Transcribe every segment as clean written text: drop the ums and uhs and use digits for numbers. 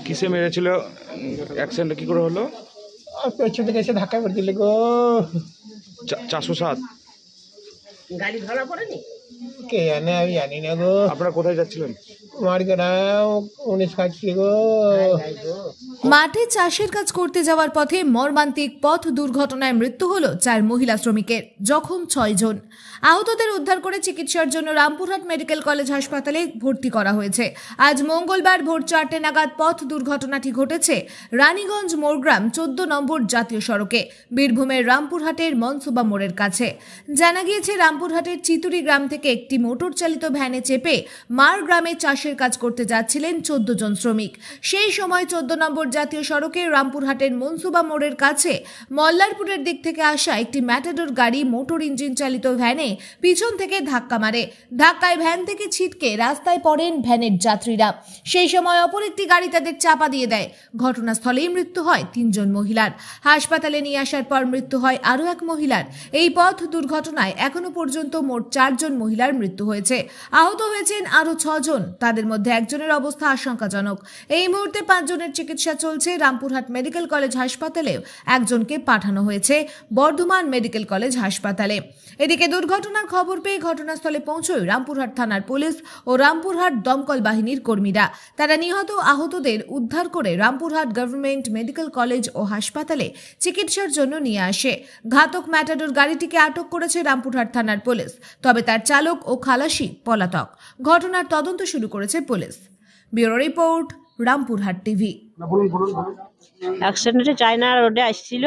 কিসে মেরেছিল? অ্যাক্সিডেন্টটা কি করে হলো? পেছন থেকে এসে ধাক্কা পড়ে দিল গো। 407 গাড়ি ধরা পড়েনি? কে জানে, আমি জানি না গো। আপনারা কোথায় যাচ্ছিলেন? মার্গেরাম 19 খাচ্ছি গো। মাঠে চাষের কাজ করতে যাওয়ার পথে মর্মান্তিক পথ দুর্ঘটনায় মৃত্যু হলো 4 মহিলা শ্রমিকের, জখম 6 জন। আহতদের উদ্ধার করে চিকিৎসার জন্য রামপুরহাট মেডিকেল কলেজ হাসপাতালে ভর্তি করা হয়েছে। আজ মঙ্গলবার ভোর 4টে নাগাদ পথ দুর্ঘটনাটি ঘটেছে রানীগঞ্জ মোরগ্রাম 14 নম্বর জাতীয় সড়কে, বীরভূমের রামপুরহাটের মনসুবা মোড়ের কাছে। জানা গিয়েছে, রামপুরহাটের চিতুরি গ্রাম থেকে একটি মোটর চালিত ভ্যানে চেপে মার গ্রামে চাষের কাজ করতে যাচ্ছিলেন 14 জন শ্রমিক। সেই সময় 14 নম্বর জাতীয় সড়কে রামপুরহাটের মনসুবা মোড়ের কাছে মল্লারপুরের দিক থেকে আসা একটি ম্যাটাডোর গাড়ি মোটর ইঞ্জিন চালিত ভ্যানে পিছন থেকে ধাক্কা মারে। ধাক্কায় ভ্যান থেকে ছিটকে রাস্তায় পড়েন ভ্যানের যাত্রীরা। সেই সময় অপর একটি গাড়ি তাদের চাপা দিয়ে দেয়। ঘটনাস্থলেই মৃত্যু হয় 3 জন মহিলার। হাসপাতালে নিয়ে আসার পর মৃত্যু হয় আরও এক মহিলার। এই পথ দুর্ঘটনায় এখনো পর্যন্ত মোট 4 জন মহিলার মৃত্যু হয়েছে। আহত হয়েছেন আরও 6 জন। তাদের মধ্যে একজনের অবস্থা আশঙ্কাজনক। এই মুহূর্তে 5 জনের চিকিৎসা চলছে রামপুরহাট মেডিকেল কলেজ হাসপাতালে। একজনকে পাঠানো হয়েছে বর্ধমান মেডিকেল কলেজ হাসপাতালে। এদিকে দুর্ঘটনার খবর পেয়ে ঘটনাস্থলে পৌঁছয় রামপুরহাট থানার পুলিশ ও রামপুরহাট দমকল বাহিনীর কর্মীরা। তারা নিহত আহতদের উদ্ধার করে রামপুরহাট গভর্নমেন্ট মেডিকেল কলেজ ও হাসপাতালে চিকিৎসার জন্য নিয়ে আসে। ঘাতক ম্যাটাডোর গাড়িটিকে আটক করেছে রামপুরহাট থানার পুলিশ, তবে তার চালক ও খালাসি পলাতক। ঘটনার তদন্ত শুরু করেছে police. Bureau report, Rampurhat TV. অ্যাক্সিডেন্টে চায়না রোডে আসছিল,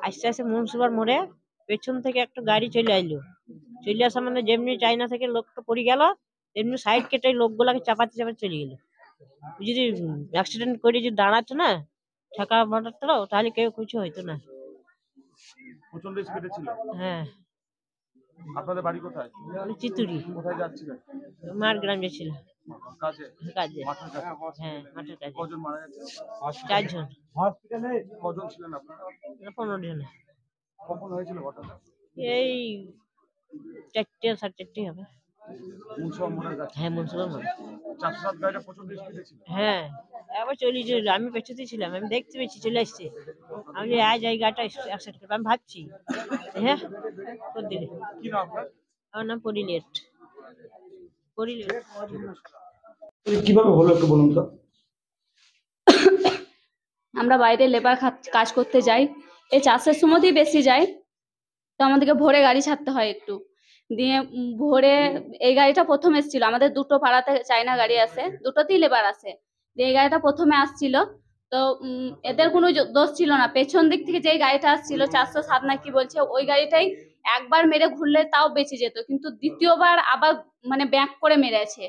আস্তে আস্তে মুন্সিপাল মোড়ে পেছন থেকে একটা গাড়ি চলে আইলো। চলে আসা মানে যেমনি চায়না থেকে লোকটা পড়ে গেল, তেমনি সাইড কেটে লোকগুলাকে চাপাতে চাপাতে চলে গেল। যদি অ্যাক্সিডেন্ট করে যদি দাঁড়াতো না, ঠেকা মারতো, তাহলে কেউ কিছু হইতো না। প্রচন্ড স্পিডে ছিল। হ্যাঁ। আপনাদের বাড়ি কোথায়? চিতুরি। কোথায় যাচ্ছিলেন? মার গ্রাম গেছিল কাজে। কাজে। মাঠের কাছে। হ্যাঁ, মাঠের কাজে। কজন মারা গেছে? 4 জন। হসপিটালে কজন ছিলেন আপনারা? 15 জন। কখন হয়েছিল ঘটনা? এই 4টে 4:30 হবে। মুন্সিপাল মোড়ের কাছে। হ্যাঁ, মুন্সিপাল মোড়। 407 গাড়িটা প্রচন্ড স্পিডে ছিল। হ্যাঁ, আবার চলে যে আমি পেছতে ছিলাম, আমি দেখতে পেয়েছি চলে আসছে। আমি যে আজ এই গাড়িটা অ্যাক্সিডেন্ট করবো আমি ভাবছি। হ্যাঁ, করে দিলে। কি নাম আপনার? আমার নাম পরিলেট। কিভাবে হলো একটু বলুন তো। আমরা বাইরে লেবার কাজ করতে যাই, এই চাষের সময়তেই বেশি যাই, তো আমাদেরকে ভোরে গাড়ি ছাড়তে হয় একটু। দিয়ে ভোরে এই গাড়িটা প্রথম এসেছিল, আমাদের দুটো পাড়াতে চায়না গাড়ি আসে, দুটোতেই লেবার আসে। দিয়ে এই গাড়িটা প্রথমে আসছিল, তো এদের কোনো দোষ ছিল না। পেছন দিক থেকে যেই গাড়িটা আসছিল 407 না কি বলছে, ওই গাড়িটাই একবার মেরে ঘুরলে তাও বেঁচে যেত, কিন্তু দ্বিতীয়বার আবার মানে ব্যাক করে মেরেছে।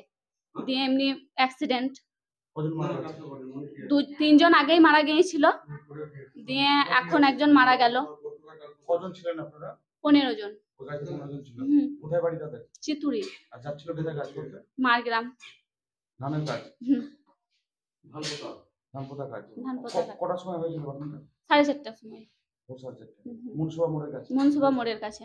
দিয়ে এমনি অ্যাক্সিডেন্ট। 2-3 জন আগেই মারা গিয়েছিল, দিয়ে এখন একজন মারা গেল। কজন ছিলেন আপনারা? 15 জন। কোথায় বাড়ি তাদের? চিতুরি। আর যাচ্ছিল কোথায় কাজ করতে? মারগ্রাম। ধানের কাজ। ধান পোতা কাজ। কটার সময় হয়েছিল ঘটনাটা? 4:30টার সময়। মুন্সিপাল মোড়ের কাছে। মুন্সিপাল মোড়ের কাছে।